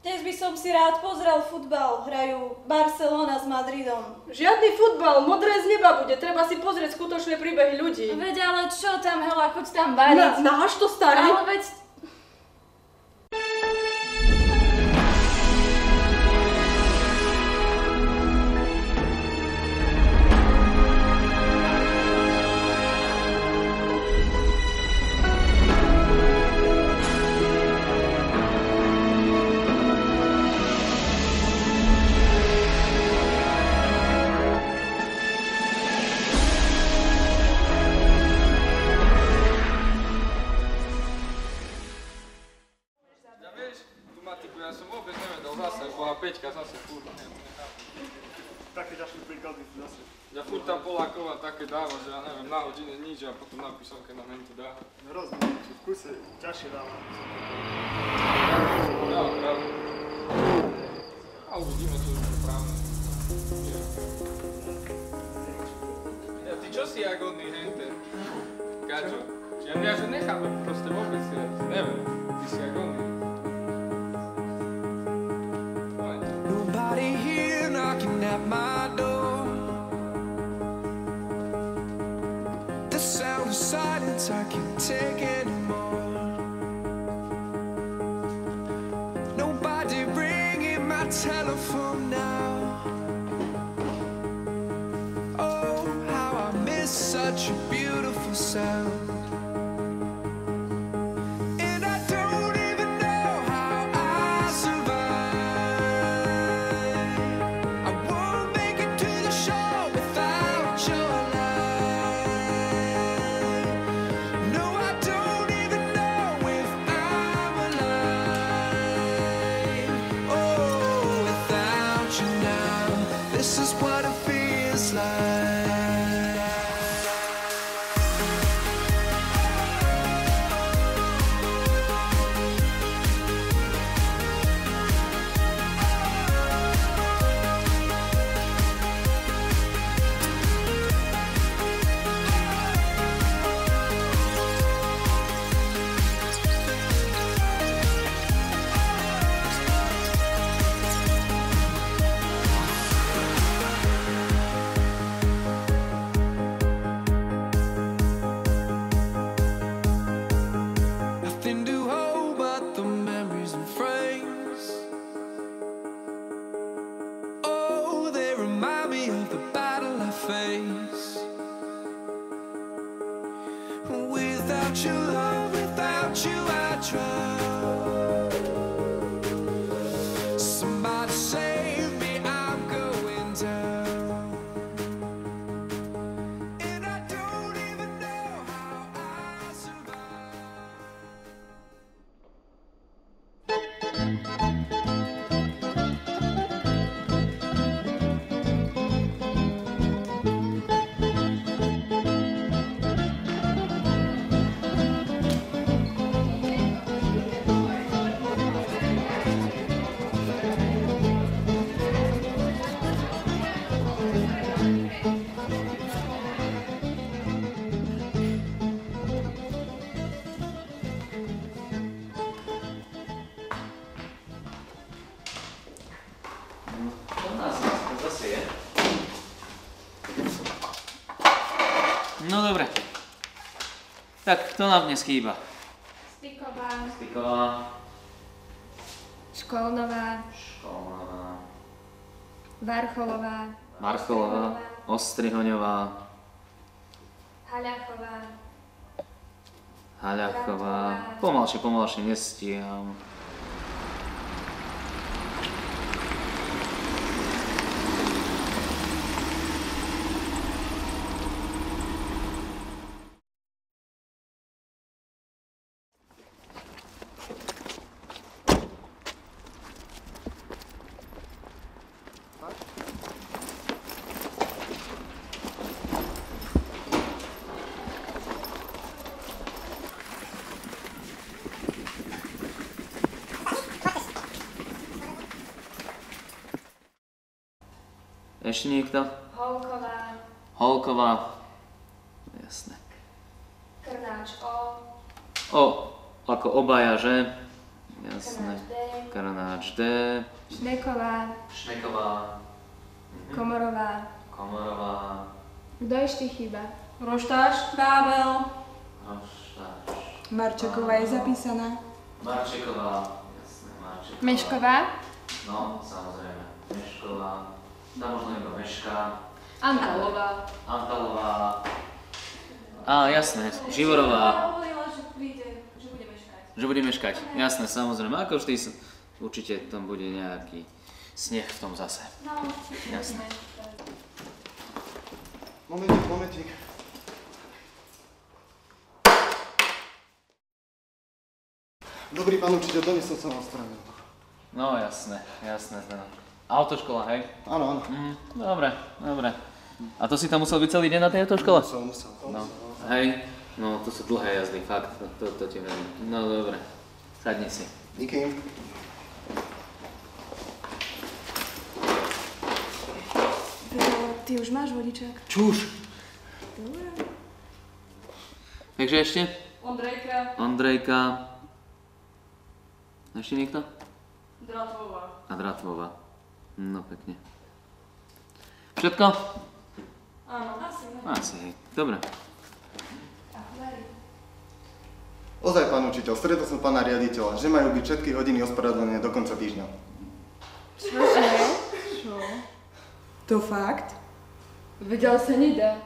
Dnes by som si rád pozrel futbal. Hrajú Barcelona s Madridom. Žiadny futbal, modré z neba bude. Treba si pozrieť skutočné príbehy ľudí. Veď ale čo tam, hela, choď tam variť. Náš to starý? Ale veď... Ja som vôbec nevedel zase, bola Peťka zase furt. Také ťažké príklady zase. Ja furt tam Polákova také dáva, že ja neviem, na hodine nič a potom na písomke na mentu dá. Hrozný, či v kuse ťažšie dáva. Ja, pravda. A uvidíme, čo už je právne. Ja, ty čo si agonný henten? Káčo? Ja že nechápem, proste vôbec si, ja neviem, ty si agonný. Nobody here knocking at my door. The sound of silence I can't take anymore. Nobody ringing my telephone now. Oh, how I miss such a beautiful sound. This is what it feels like. Nothing to hold but the memories and frames. Oh, they remind me of the battle I faced. Without your love, without you I drown. Somebody save me, I'm going down. And I don't even know how I survive. No dobre. Tak, kto nám dnes chýba? Styková, Styková, Školnová, Varcholová, Marcholová, Ostrihoňová, Haľachová, Haľachová. Pomalšie, nestíham. Ešte niekto? Holková, Holková. Jasné. Krnáč O, O, ako obaja, že? Jasné. Kranáč D. Šneková. Šneková. Komorová. Komorová. Kto ešte chýba? Roštáš. Bábel. Roštáč. Marčeková je zapísaná. Marčeková. Jasné, Marčeková. Mešková. No, samozrejme. Mešková. Dá možno iba Meška. Antalová. Antalová. Á, jasné. Živorová. Hovorila, že príde, že bude meškať. Že bude meškať. Jasné, samozrejme. Ako vždy, určite tam bude nejaký sneh v tom zase. No, Jasné. Momentík. Dobrý pán učiteľ, doniesol som vám stranu. No jasné, Zdeno. Autoškola, hej? Áno. Dobre. A to si tam musel byť celý deň na tej autoškole? Musel. No, hej. No, to sú dlhé jazdy, fakt. To ti verím. No dobre. Sadni si. Díky. Ty už máš vodičák? Čuž! Dobre. Takže ešte? Ondrejka. Ešte niekto? Dratvová. A Dratvová. No pekne. Všetko? Áno. Asi, hej. Dobre. Ozaj, pán učiteľ, stretol som pána riaditeľa, že majú byť všetky hodiny ospravedlnené do konca týždňa. Čože? Čo? To fakt? Vedel sa nedá.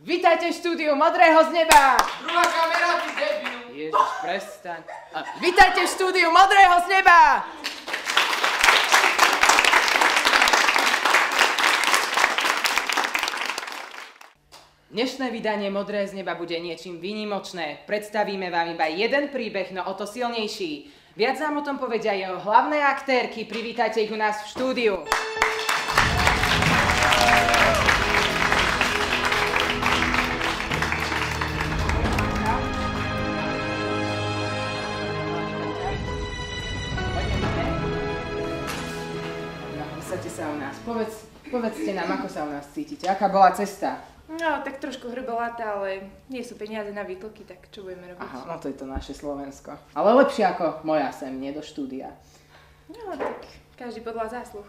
Vítajte v štúdiu Modrého z neba! Druhá kamera, ty debil! Ježiš, prestaň. Vítajte v štúdiu Modrého z neba! Dnešné vydanie Modré z neba bude niečím výnimočné. Predstavíme vám iba jeden príbeh, no o to silnejší. Viac nám o tom povedia jeho hlavné aktérky. Privítajte ich u nás v štúdiu. Vysadte sa u nás. Povedzte nám, ako sa u nás cítite. Aká bola cesta? No, tak trošku hrbolatá, ale nie sú peniaze na výtlky, tak čo budeme robiť? Aha, no to je to naše Slovensko. Ale lepšie ako moja sem, nie do štúdia. No, tak každý podľa zásluh.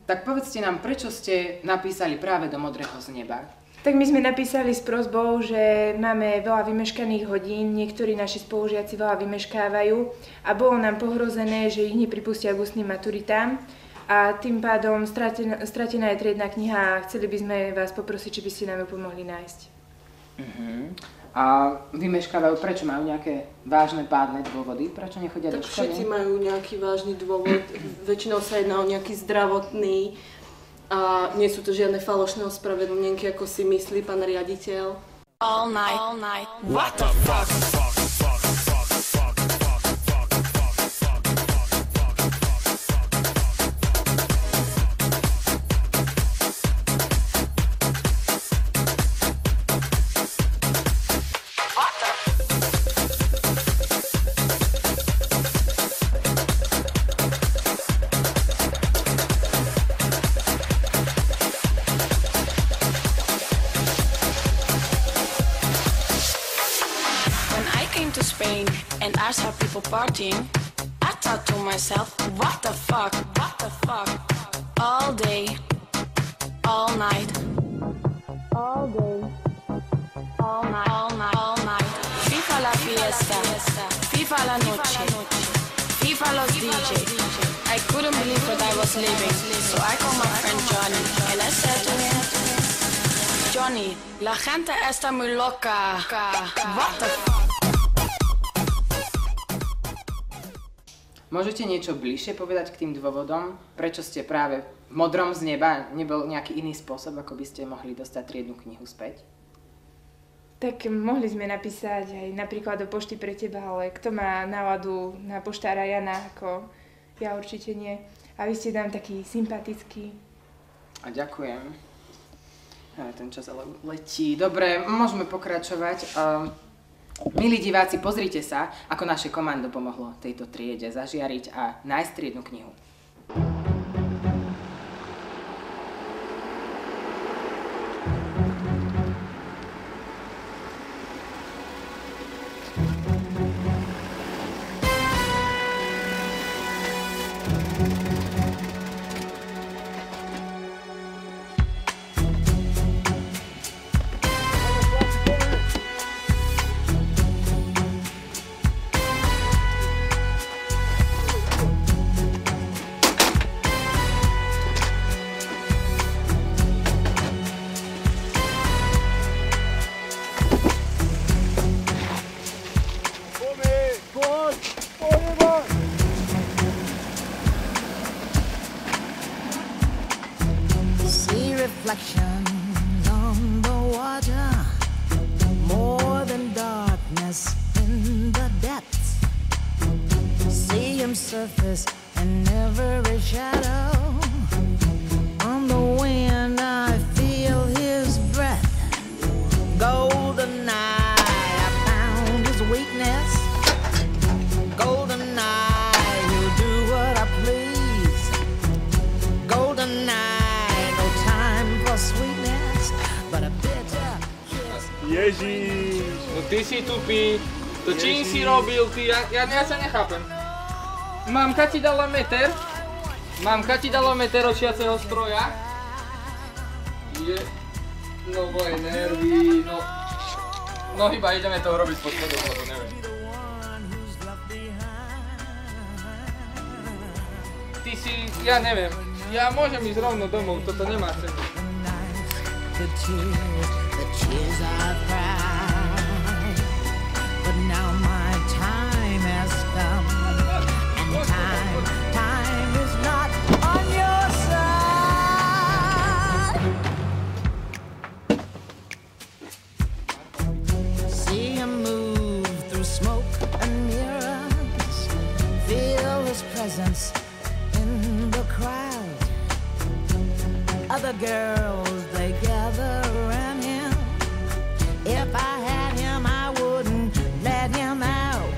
Tak povedzte nám, prečo ste napísali práve do Modrého z neba? Tak my sme napísali s prosbou, že máme veľa vymeškaných hodín, niektorí naši spolužiaci veľa vymeškávajú a bolo nám pohrozené, že ich nepripustia k ústnym maturitám a tým pádom stratená je triedna kniha a chceli by sme vás poprosiť, či by ste nám ju pomohli nájsť. A vymeškávajú, prečo majú nejaké vážne pádne dôvody? Prečo nechodia do školy? Tak všetci majú nejaký vážny dôvod, väčšinou sa jedná o nejaký zdravotný a nie sú to žiadne falošné ospravedlnenky, ako si myslí pán riaditeľ. All night. What the fuck? And I saw people partying. I thought to myself, what the fuck? All day, all night. All day, all night. FIFA la fiesta, FIFA la noche, FIFA los DJ. I couldn't believe what I was living, so I called my friend Johnny and I said to him, Johnny, la gente está muy loca. What the fuck? Môžete niečo bližšie povedať k tým dôvodom? Prečo ste práve v Modrom z neba? Nebol nejaký iný spôsob, ako by ste mohli dostať triednu knihu späť? Tak mohli sme napísať aj napríklad do pošty pre teba, ale kto má náladu na poštára Jana, ako ja určite nie. A vy ste tam taký sympatický. A ďakujem. Ten čas ale letí. Dobre, môžeme pokračovať. Milí diváci, pozrite sa, ako naše komando pomohlo tejto triede zažiariť a nájsť triednu knihu. Reflections on the water, more than darkness in the depths. See him surface in every shadow. On the wind I feel his breath. Golden night, I found his weakness. Golden night, he'll do what I please. Golden night, sweetness, but a bitter kiss. Ježiš, no ty si tupý, to čím si robil ty, ja sa nechápem. Mamka ti dala meter očiaceho stroja. No moje nervy, no iba ideme to robiť pod spodom, lebo neviem. Ty si, ja neviem, ja môžem ísť rovno domov, toto nemá cenu. The tears I've cried, but now my time has come, and time is not on your side. See him move through smoke and mirrors, feel his presence in the crowd. Other girls, they gather around him. If I had him, I wouldn't let him out.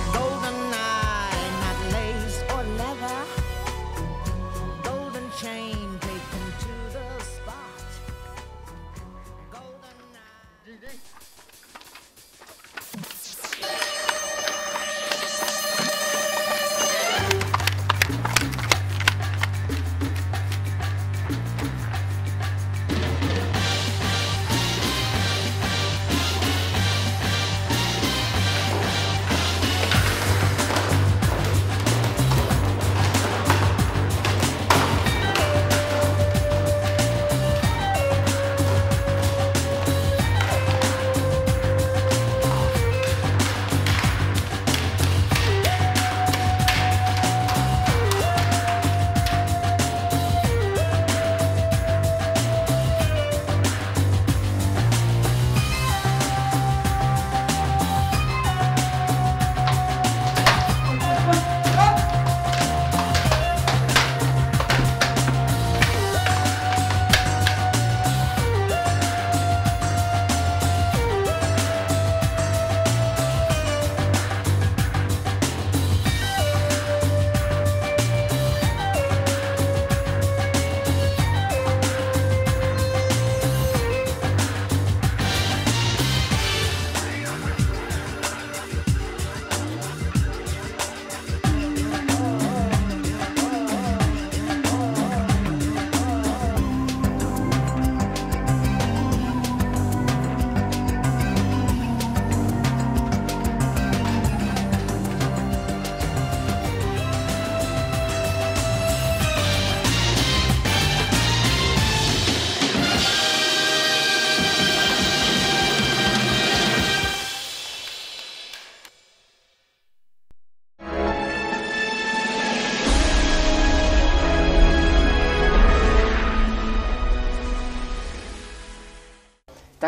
Golden night, not lace or leather. Golden chain taken to the spot. Golden night.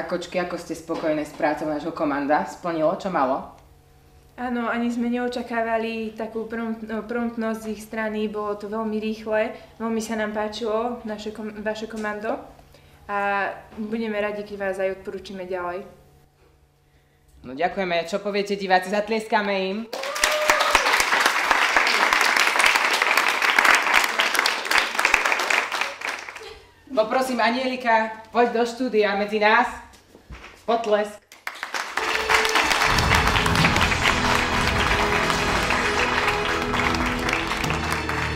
Kočky, ako ste spokojné s prácou nášho komanda? Splnilo, čo malo? Áno, ani sme neočakávali takú promptnosť z ich strany, bolo to veľmi rýchle, veľmi sa nám páčilo vaše komando a budeme radi, keď vás aj odporúčime ďalej. No ďakujeme, čo poviete diváci, zatlieskame im. Poprosím Anielika, poď do štúdia medzi nás. Potlesk.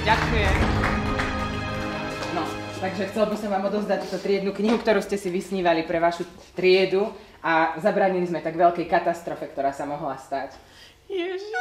Ďakujem. No, takže chcel by som vám odovzdať túto triednu knihu, ktorú ste si vysnívali pre vašu triedu a zabránili sme tak veľkej katastrofe, ktorá sa mohla stať. Ježiš!